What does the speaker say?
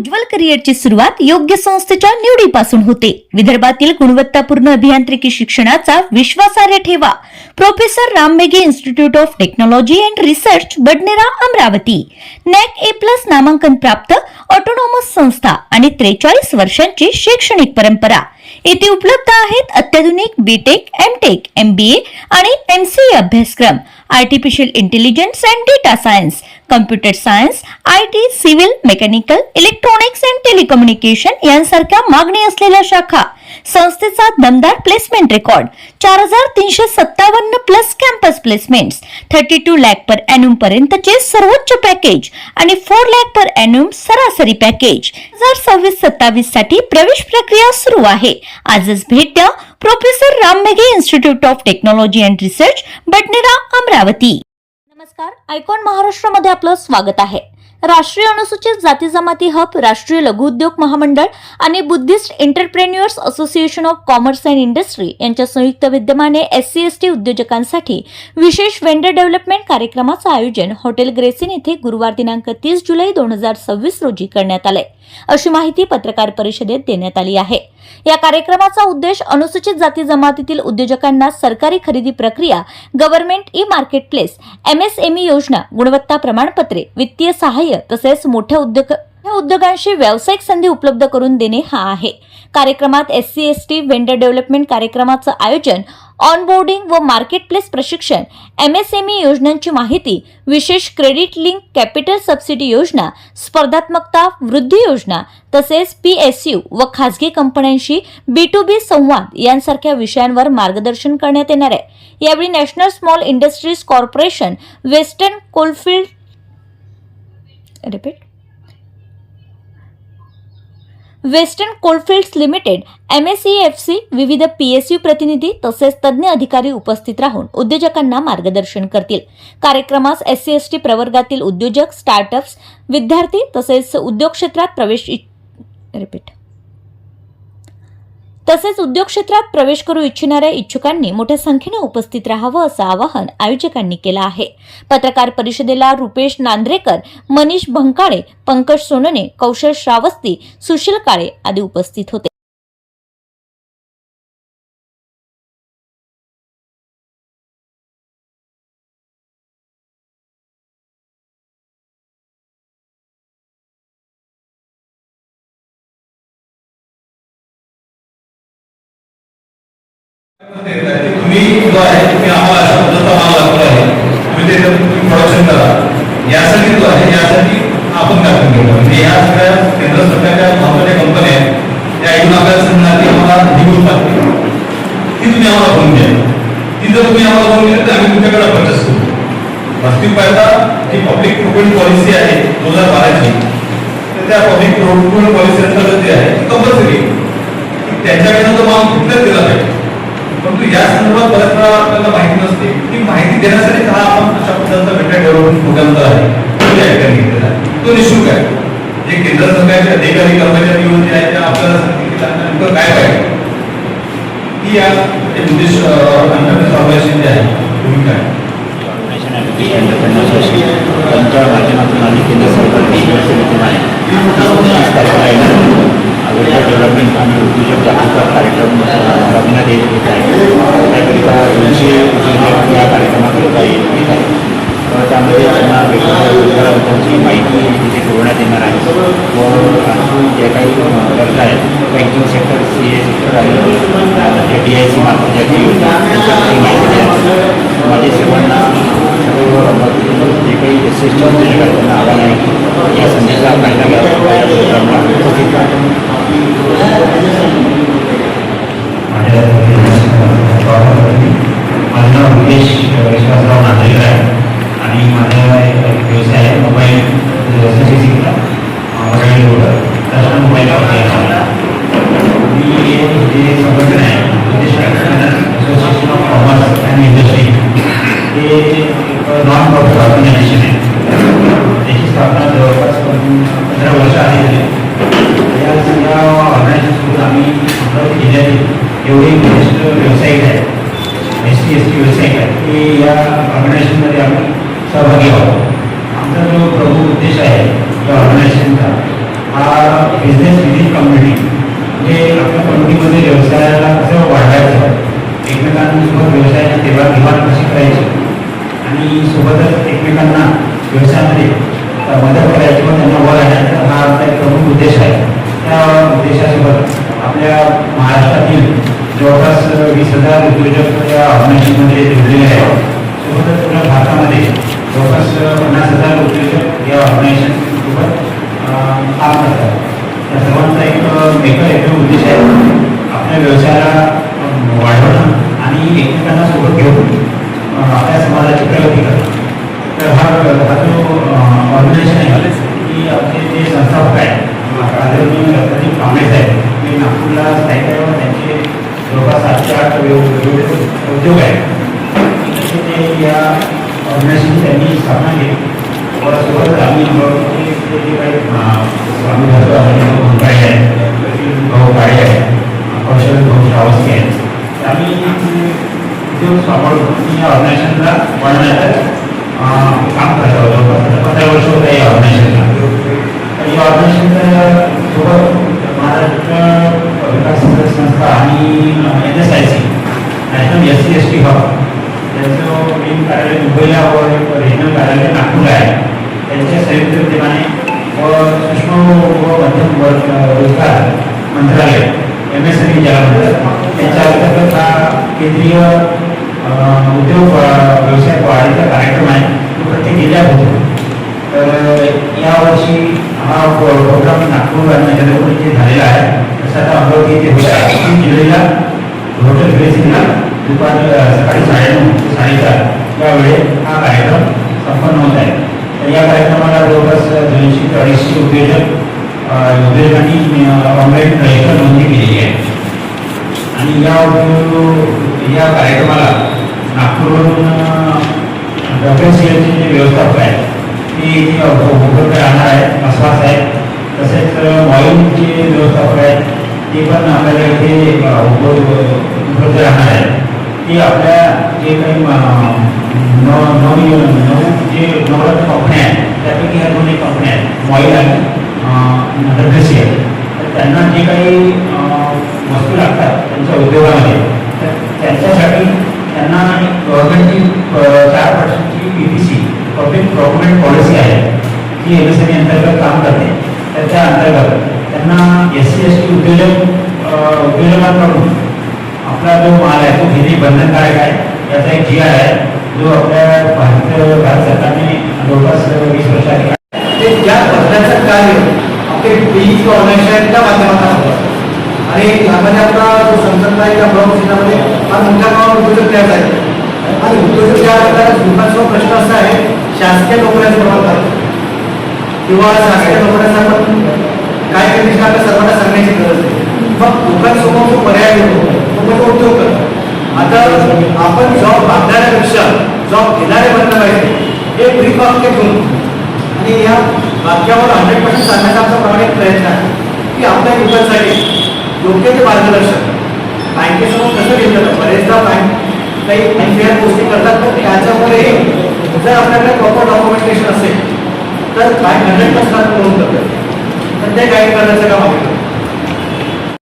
उज्ज्वल करिअरची सुरुवात योग्य संस्थेच्या निवडीपासून होते। विदर्भातील गुणवत्तापूर्ण अभियांत्रिकी शिक्षणाचा विश्वासार्ह ठेवा professor Ram Meghe institute of technology and research Badnera Amravati. NAAC A+ नामांकन प्राप्त ऑटोनॉमस संस्था आणि 43 वर्षांची शैक्षणिक परंपरा। येथे उपलब्ध आहेत अत्याधुनिक बीटेक, एमटेक, MBA आणि MCA अभ्यासक्रम, artificial intelligence and data science, computer science, IT, civil, mechanical, electronics and telecommunication यांसारख्या मागणी असलेल्या शाखा। संस्थेचा दमदार placement record, 4357 plus campus placements, 32 lakh per annum पर्यंतचे सर्वोच्च पॅकेज आणि 4 लाख पर एनम सरासरी पॅकेज। 2026-27 साठी प्रवेश प्रक्रिया सुरू आहे। आजच भेट द्या professor Ram Meghe institute of technology and research Badnera Amravati. नमस्कार, आयकॉन महाराष्ट्रामध्ये आपलं स्वागत आहे। राष्ट्रीय अनुसूचित जाती जमाती हब, राष्ट्रीय लघु उद्योग महामंडळ आणि Buddhist entrepreneurs association of commerce and industry यांच्या संयुक्त विद्यमाने SC/ST उद्योजकांसाठी विशेष वेंडर डेव्हलपमेंट कार्यक्रमाचे आयोजन हॉटेल ग्रेसिन येथे गुरुवार दिनांक 30 जुलै 2026 रोजी करण्यात आले, अशी माहिती पत्रकार परिषदेत देण्यात आली आहे। या कार्यक्रमाचा उद्देश अनुसूचित जाती जमातीतील उद्योजकांना सरकारी खरेदी प्रक्रिया, गव्हर्नमेंट ई-मार्केट प्लेस, MSME योजना, गुणवत्ता प्रमाणपत्रे, वित्तीय सहाय्य तसेच मोठ्या उद्योगांशी व्यावसायिक संधी उपलब्ध करून देणे हा आहे। कार्यक्रमात SC/ST वेंडर डेव्हलपमेंट कार्यक्रमाचे आयोजन, ऑनबोर्डिंग व मार्केट प्लेस प्रशिक्षण, MSME योजनांची माहिती, विशेष क्रेडिट लिंक कॅपिटल सबसिडी योजना, स्पर्धात्मकता वृद्धी योजना तसेच PSU व खासगी कंपन्यांशी B2B संवाद यांसारख्या विषयांवर मार्गदर्शन करण्यात येणार आहे। यावेळी national small industries corporation, western Coalfields limited, MSEFC, विविध PSU प्रतिनिधी तसेच तज्ञ अधिकारी उपस्थित राहून उद्योजकांना मार्गदर्शन करतील। कार्यक्रमास SC/ST प्रवर्गातील उद्योजक, स्टार्टअप्स, विद्यार्थी तसेच उद्योग क्षेत्रात प्रवेश करू इच्छिणाऱ्या इच्छुकांनी मोठ्या संख्येने उपस्थित राहावं असं आवाहन आयोजकांनी केलं आहे। पत्रकार परिषदेला रुपेश नांद्रेकर, मनीष भंकाळे, पंकज सोनने, कौशल श्रावस्ती, सुशील काळे आदी उपस्थित होते। तुम्ही जो आहे तुम्ही आम्हाला अशा पद्धतीचा माल लागतो आहे, तुम्ही ते प्रोडक्शन करा, यासाठी जो आहे यासाठी आपण काय करतो म्हणजे या सगळ्या केंद्र सरकारच्या महत्त्वाच्या कंपन्या या येऊन आपल्याला सांगणार की आम्हाला निघून पाहिजे, ती तुम्ही आम्हाला करून द्या। ती जर तुम्ही आम्हाला करून दिली तर आम्ही तुमच्याकडे परचेस करू। वास्तविक पाहता जी पब्लिक प्रोक्युरमेंट पॉलिसी आहे 2012ची, तर त्या पब्लिक प्रोक्युरमेंट पॉलिसी अंतर्गत जे आहे ती कंपल्सरी त्यांच्याकडनं तो माल कुठल्याच दिला पाहिजे। परंतु या संदर्भात बऱ्याच वेळा आपल्याला माहिती नसते, ती माहिती देण्यासाठी हा आपण अशा प्रकारचा वेंडर डेव्हलपमेंट प्रोग्राम जो आहे तो निःशुल्क आहे। जे केंद्र सरकारचे अधिकारी कर्मचारी येऊन जे आहे ते आपल्याला सांगतील काय पाहिजे, ती या बुद्धिस्ट ऑर्गनायझेशन जे आहे भूमिका आहे। त्यांच्या माध्यमातून आम्ही केंद्र सरकारची डेव्हलपमेंट आणि उद्योजक जागरूकता कार्यक्रम राबविण्यात येत आहे। त्याकरिता 200 उद्योजक या कार्यक्रमात येत आहेत। त्यामध्ये त्यांना वेगवेगळ्या रोजगाराबद्दलची माहिती तिथे पुरवण्यात येणार आहे व जे काही गरजा आहेत, बँकिंग सेक्टर, CA सेक्टर आणि DIC मार्फत ज्याची योजना माहिती द्यायची। माझे सर्वांना जे काही SC/ST उद्योजक आहेत त्यांना आव्हान आहे की या संधीचा फायदा घ्यावा, या प्रोग्रामला उपस्थित राहा। माझं नाव रुपेश विश्वासराव नांद्रेकर आहे आणि माझा व्यवसाय आहे मोबाईल सर्व्हिसिंगचा, मोबाईल रोड मोबाईल मी जे संघटन आहे association of commerce and industry, हे नॉन प्रॉफिट ऑर्गनायझेशन आहे। त्याची स्थापना जवळपास 15 वर्ष आधी झाली। या सगळ्या ऑर्गनायझेशनसोबत आम्ही अमरावती जिल्ह्यातील एवढे विशिष्ट व्यावसायिक आहेत, SC/ST व्यावसायिक आहेत, की या ऑर्गनायझेशनमध्ये आम्ही सहभागी आहोत। आमचा जो प्रमुख उद्देश आहे या ऑर्गनायझेशनचा हा देवाणघेवाण कशी करायची आणि सोबतच एकमेकांना व्यवसायामध्ये मदत करायची व त्यांना वर आणण्याचा हा आमचा एक प्रमुख उद्देश आहे. त्या उद्देशासोबत आपल्या महाराष्ट्रातील जवळपास 20,000 उद्योजक या ऑर्गनायझेशनमध्ये जोडलेले आहेत. सोबतच पूर्ण भारतामध्ये जवळपास 50,000 उद्योजक या ऑर्गनायझेशनसोबत काम करतात. या सर्वांचा एक उद्देश आहे आपल्या व्यवसायाला वाढवणं आणि एकमेकांना सोबत घेऊन आपल्या समाजाची प्रगती करणं. तर हा जो ऑर्गनायझेशन आहे की आपले जे संस्थापक आहेत आदरणीय रत्नाजी कांबळे साहेब ते नागपूरला स्थायिक आहे व त्यांचे जवळपास 7 ते 8 उद्योग आहेत. ते या ऑर्गनायझेशनची त्यांनी स्थापना केली व सोबतच आम्ही अमरावतीचे जे काही स्वामी भंकाळे आहेत भाऊ काळे आहेत कौशल भाऊ श्रावस्ती आहेत आम्ही उद्योग सांभाळून या ऑर्गनायझेशनला वाढवण्याचं काम करत होतो. 15 वर्ष होतं या ऑर्गनायझेशनला. तर या ऑर्गनायझेशनच्या सोबत महाराष्ट्र विकास संस्था आणि NSIC नॅशनल SC/ST हब त्यांचं मेन कार्यालय मुंबईला व रिजनल कार्यालय नागपूरला आहे. त्यांच्या संयुक्त विद्यमाने व सूक्ष्म व मध्यम वर्ग रोजगार मंत्रालय MSME ज्याला म्हणतात त्यांच्या अंतर्गत हा केंद्रीय उद्योग व्यवसाय वाढीचा कार्यक्रम आहे तो प्रत्येक जिल्ह्यात होतो. तर यावर्षी हा प्रोग्राम नागपूर आणि चंद्रपूर इथे झालेला आहे. तसं आता अमरावती इथे होता 3 जुलैला हॉटेल ग्रेसिंगला दुपारी सकाळी 9:30 ते 4:30 या वेळेत हा कार्यक्रम संपन्न होत आहे. तर या कार्यक्रमाला जवळपास 200 ते 250 उद्योजकांनी ऑनलाईन रजिस्टर नोंदणी केलेली आहे. आणि या कार्यक्रमाला नागपूरवरून WCLचे जे व्यवस्थापक आहेत ते इथे उपलब्ध राहणार आहेत. मस्वास आहेत तसेच मॉईलचे व्यवस्थापक आहेत ते पण आपल्याला इथे उपलब्ध राहणार आहेत. ते आपल्या जे काही नवरत्न कंपन्या आहेत त्यापैकी ह्या 2 कंपन्या आहेत मॉईल आणि WCL. तर त्यांना जे काही वस्तू लागतात त्यांच्या उद्योगामध्ये तर त्यांच्यासाठी त्यांना गव्हर्नमेंटची 4% PPC पब्लिक प्रोक्युरमेंट पॉलिसी आहे जी MSME अंतर्गत काम करते. तर त्या अंतर्गत त्यांना SC/ST उद्योजकांकडून आपला जो माल आहे तो घेणे बंधनकारक आहे. याचा एक GR आहे जो आपल्या भारत सरकारने जवळपास 20 वर्षांनी ते ज्या बदलाचं कार्य आपले BEC ऑर्गनायझेशनच्या माध्यमातून होतं. आणि यामध्ये आपला जो संकल्प आहे त्या अमरावती जिल्ह्यामध्ये फार मोठ्या प्रमाणात उद्योजक तयार आहेत. आणि उद्योजक तयार करताना लोकांचा प्रश्न असा आहे शासकीय नोकऱ्यांचं प्रमाण किंवा शासकीय नोकऱ्यांचा आपण काय कंडिशन आपल्या सर्वांना सांगण्याची गरज आहे. मग लोकांसमोर जो पर्याय येतो तो म्हणजे उद्योग करणं. आता आपण जॉब मागणाऱ्यापेक्षा जॉब घेणारे बनलं पाहिजे हे ब्रीफ वाक्य घेऊन आणि या वाक्यावर 100% सांगण्याचा आमचा प्रामाणिक प्रयत्न आहे की आपल्या युवकांसाठी योग्य ते मार्गदर्शन बँकेसमोर कसं घेतलं जातं. बरेचदा बँक काही अनफेअर गोष्टी करतात पण त्याच्यावरही जर आपल्याकडे प्रॉपर डॉक्युमेंटेशन असेल तर बँक 100% करून करतात. तर ते गाईड करण्याचं काम आहे.